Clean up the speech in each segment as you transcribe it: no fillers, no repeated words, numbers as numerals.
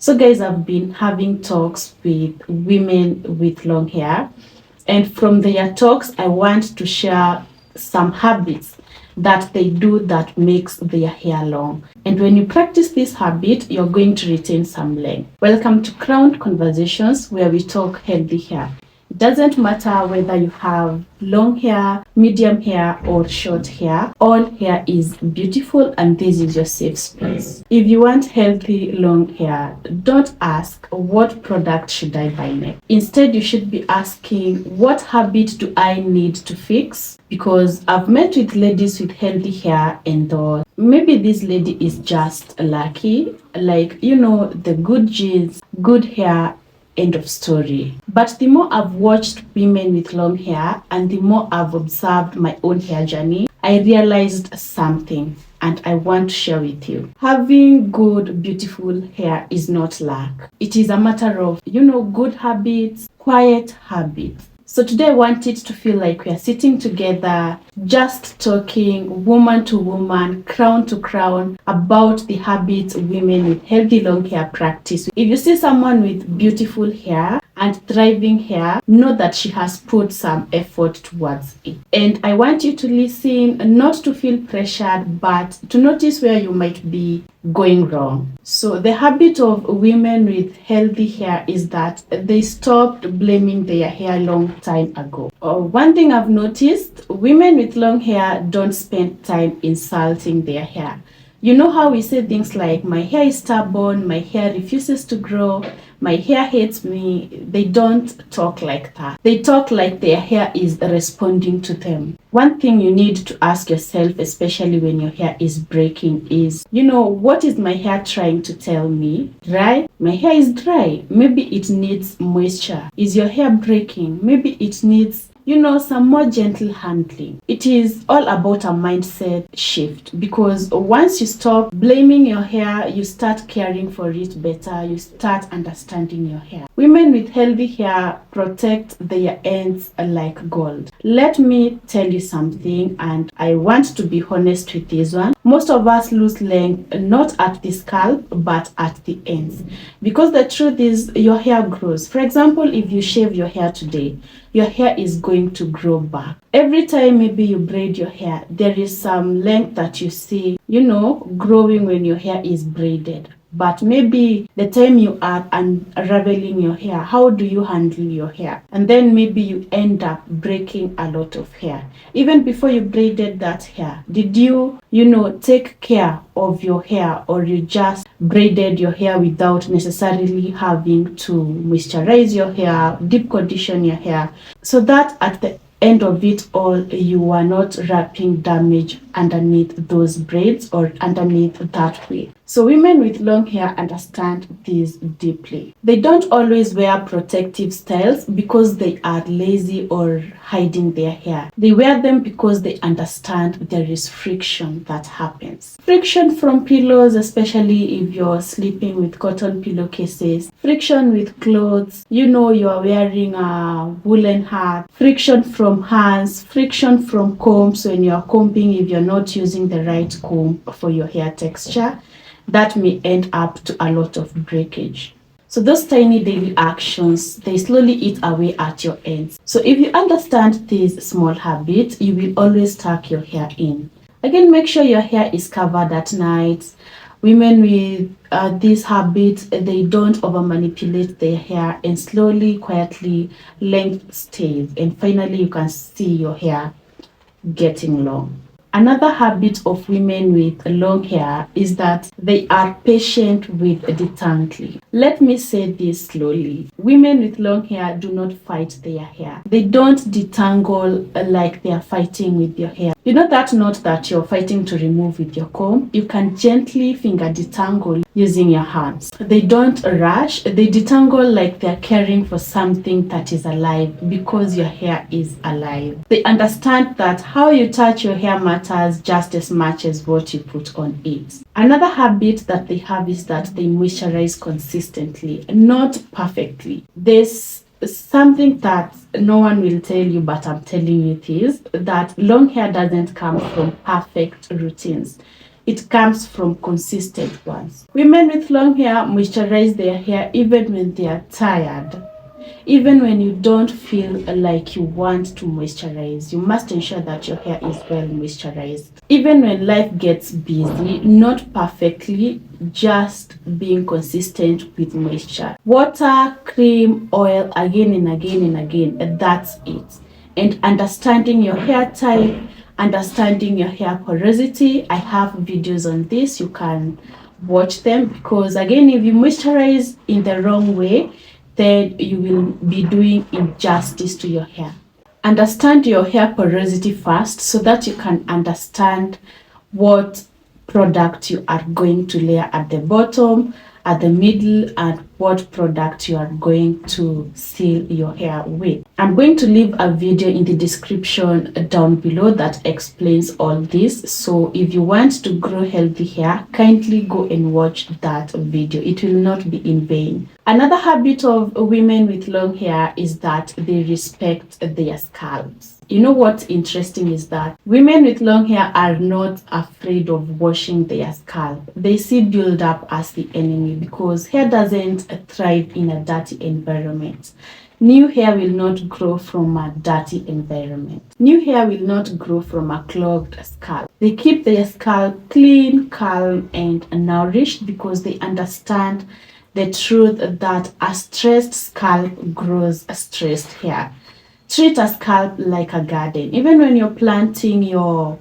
So guys, I've been having talks with women with long hair, and from their talks I want to share some habits that they do that makes their hair long. And when you practice this habit, you're going to retain some length. Welcome to Crowned Conversations, where we talk healthy hair. It doesn't matter whether you have long hair, medium hair, or short hair. All hair is beautiful, and this is your safe space. If you want healthy long hair, don't ask, what product should I buy next? Instead, you should be asking, what habit do I need to fix? Because I've met with ladies with healthy hair and thought, maybe this lady is just lucky, like, the good genes, good hair, end of story. But the more I've watched women with long hair and the more I've observed my own hair journey, I realized something, and I want to share with you. Having good, beautiful hair is not luck. It is a matter of, good habits, quiet habits. So today I want it to feel like we are sitting together, just talking woman to woman, crown to crown, about the habits women with healthy long hair practice. If you see someone with beautiful hair and thriving hair, know that she has put some effort towards it. And I want you to listen, not to feel pressured, but to notice where you might be going wrong. So the habit of women with healthy hair is that they stopped blaming their hair long time ago. One thing I've noticed, women with long hair don't spend time insulting their hair. You know how we say things like, my hair is stubborn, my hair refuses to grow, my hair hates me. They don't talk like that. They talk like their hair is responding to them. One thing you need to ask yourself, especially when your hair is breaking, is, what is my hair trying to tell me? Dry? My hair is dry. Maybe it needs moisture. Is your hair breaking? Maybe it needs some more gentle handling. It is all about a mindset shift, because once you stop blaming your hair, you start caring for it better, you start understanding your hair. Women with healthy hair protect their ends like gold. Let me tell you something, and I want to be honest with this one. Most of us lose length not at the scalp but at the ends, because the truth is your hair grows. For example, if you shave your hair today, your hair is going to grow back. Every time maybe you braid your hair, there is some length that you see, growing when your hair is braided. But maybe the time you are unraveling your hair, how do you handle your hair? And then maybe you end up breaking a lot of hair. Even before you braided that hair, did you, take care of your hair, or you just braided your hair without necessarily having to moisturize your hair, deep condition your hair, so that at the end of it all, you are not wrapping damage underneath those braids or underneath that way? So women with long hair understand this deeply. They don't always wear protective styles because they are lazy or hiding their hair. They wear them because they understand there is friction that happens. Friction from pillows, especially if you're sleeping with cotton pillowcases. Friction with clothes. You are wearing a woolen hat. Friction from hands. Friction from combs when you're combing, if you're not using the right comb for your hair texture. That may end up to a lot of breakage. So those tiny daily actions, they slowly eat away at your ends. So if you understand these small habits, you will always tuck your hair in. Again, make sure your hair is covered at night. Women with these habits, they don't over manipulate their hair, and slowly, quietly, length stays. And finally, you can see your hair getting long. Another habit of women with long hair is that they are patient with detangling. Let me say this slowly. Women with long hair do not fight their hair. They don't detangle like they are fighting with your hair. You know that knot that you're fighting to remove with your comb? You can gently finger detangle using your hands. They don't rush. They detangle like they're caring for something that is alive, because your hair is alive. They understand that how you touch your hair matters just as much as what you put on it. Another habit that they have is that they moisturize consistently, not perfectly. There's something that no one will tell you, but I'm telling you it is, that long hair doesn't come from perfect routines. It comes from consistent ones. Women with long hair moisturize their hair even when they are tired. Even when you don't feel like you want to moisturize, you must ensure that your hair is well moisturized. Even when life gets busy, not perfectly, just being consistent with moisture. Water, cream, oil, again and again and again, and that's it. And understanding your hair type, understanding your hair porosity. I have videos on this. You can watch them because, again, if you moisturize in the wrong way, then you will be doing injustice to your hair. Understand your hair porosity first so that you can understand what product you are going to layer at the bottom, at the middle, and what product you are going to seal your hair with. I'm going to leave a video in the description down below that explains all this. So if you want to grow healthy hair, kindly go and watch that video. It will not be in vain. Another habit of women with long hair is that they respect their scalps. You know what's interesting is that women with long hair are not afraid of washing their scalp. They see build-up as the enemy because hair doesn't thrive in a dirty environment. New hair will not grow from a dirty environment. New hair will not grow from a clogged scalp. They keep their scalp clean, calm, and nourished because they understand the truth that a stressed scalp grows a stressed hair. Treat a scalp like a garden. Even when you're planting your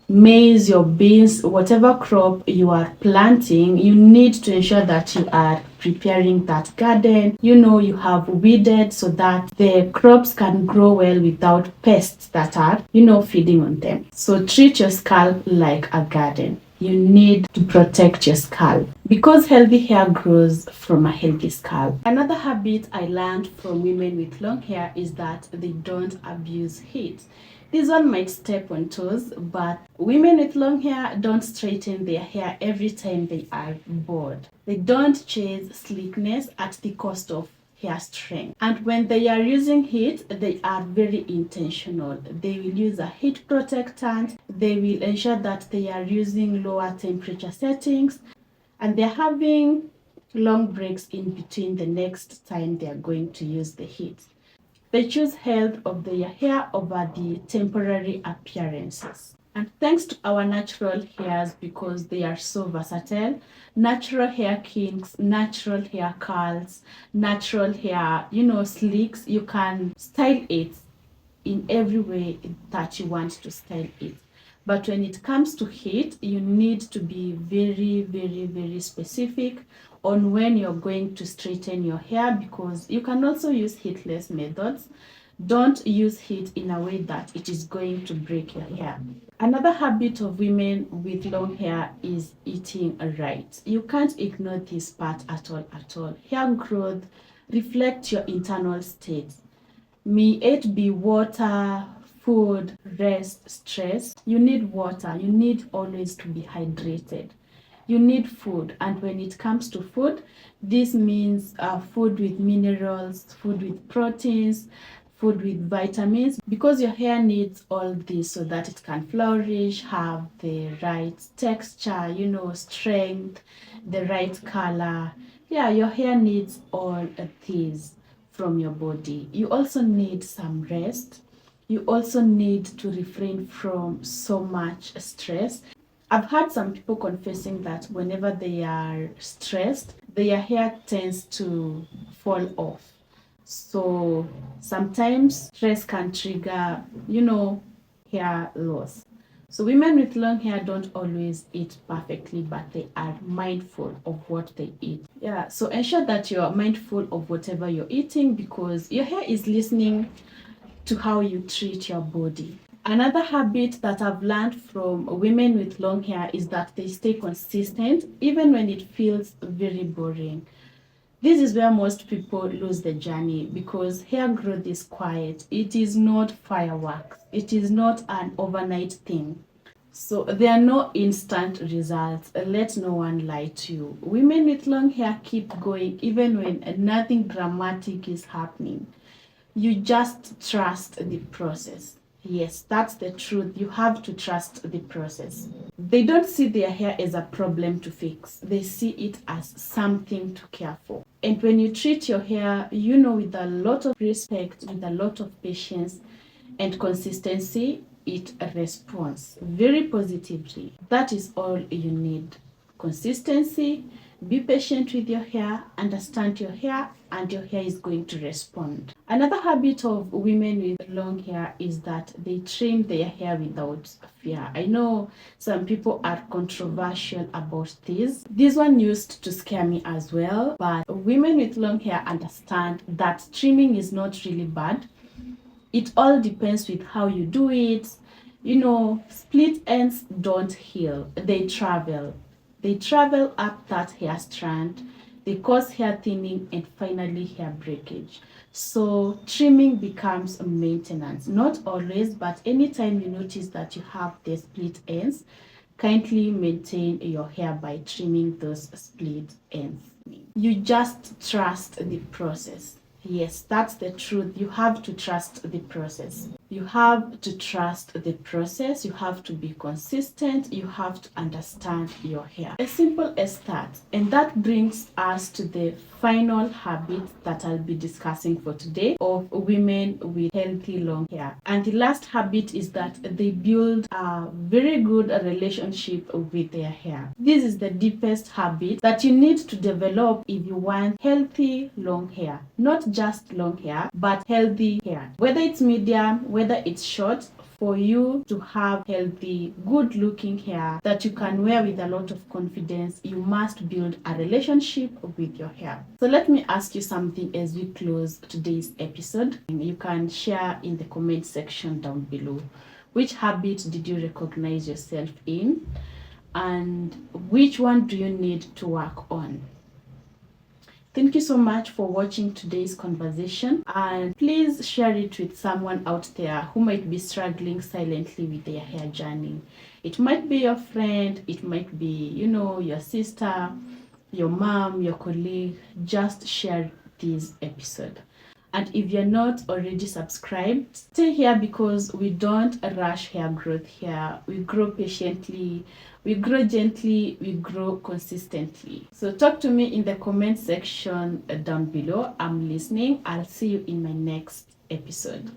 maize, your beans, whatever crop you are planting, you need to ensure that you are preparing that garden. You have weeded so that the crops can grow well without pests that are, feeding on them. So treat your scalp like a garden. You need to protect your scalp because healthy hair grows from a healthy scalp. Another habit I learned from women with long hair is that they don't abuse heat. This one might step on toes, but women with long hair don't straighten their hair every time they are bored. They don't chase sleekness at the cost of hair strength. And when they are using heat, they are very intentional. They will use a heat protectant. They will ensure that they are using lower temperature settings, and they're having long breaks in between the next time they are going to use the heat. They choose health of their hair over the temporary appearances. And thanks to our natural hairs, because they are so versatile, natural hair kinks, natural hair curls, natural hair, sleeks, you can style it in every way that you want to style it. But when it comes to heat, you need to be very, very, very specific on when you're going to straighten your hair, because you can also use heatless methods. Don't use heat in a way that it is going to break your hair. Another habit of women with long hair is eating right. You can't ignore this part at all, at all. Hair growth reflects your internal state. May it be water, food, rest, stress. You need water. You need always to be hydrated. You need food. And when it comes to food, this means food with minerals, food with proteins, food with vitamins, because your hair needs all this so that it can flourish, have the right texture, strength, the right color. Yeah, your hair needs all these from your body. You also need some rest. You also need to refrain from so much stress. I've had some people confessing that whenever they are stressed, their hair tends to fall off. So sometimes stress can trigger, hair loss. So women with long hair don't always eat perfectly, but they are mindful of what they eat. Yeah, so ensure that you're mindful of whatever you're eating, because your hair is listening to how you treat your body. Another habit that I've learned from women with long hair is that they stay consistent even when it feels very boring. This is where most people lose the journey, because hair growth is quiet. It is not fireworks. It is not an overnight thing. So there are no instant results. Let no one lie to you. Women with long hair keep going even when nothing dramatic is happening. You just trust the process. Yes, that's the truth. You have to trust the process. They don't see their hair as a problem to fix. They see it as something to care for. And when you treat your hair, with a lot of respect, with a lot of patience and consistency, it responds very positively. That is all you need. Consistency, be patient with your hair, understand your hair, and your hair is going to respond. Another habit of women with long hair is that they trim their hair without fear. I know some people are controversial about this. This one used to scare me as well, but women with long hair understand that trimming is not really bad. It all depends with how you do it. Split ends don't heal, they travel. They travel up that hair strand, they cause hair thinning and finally hair breakage. So trimming becomes a maintenance. Not always, but anytime you notice that you have the split ends, kindly maintain your hair by trimming those split ends. You just trust the process. Yes, that's the truth. You have to trust the process. You have to trust the process. You have to be consistent. You have to understand your hair. As simple as that. And that brings us to the final habit that I'll be discussing for today of women with healthy long hair. And the last habit is that they build a very good relationship with their hair. This is the deepest habit that you need to develop if you want healthy long hair. Not just long hair, but healthy hair. Whether it's medium, whether it's short, for you to have healthy, good looking hair that you can wear with a lot of confidence, you must build a relationship with your hair. So let me ask you something as we close today's episode. You can share in the comment section down below. Which habit did you recognize yourself in? And which one do you need to work on? Thank you so much for watching today's conversation, and please share it with someone out there who might be struggling silently with their hair journey. It might be your friend, it might be, your sister, your mom, your colleague. Just share this episode. And if you're not already subscribed, stay here because we don't rush hair growth here. We grow patiently, we grow gently, we grow consistently. So talk to me in the comment section down below. I'm listening. I'll see you in my next episode.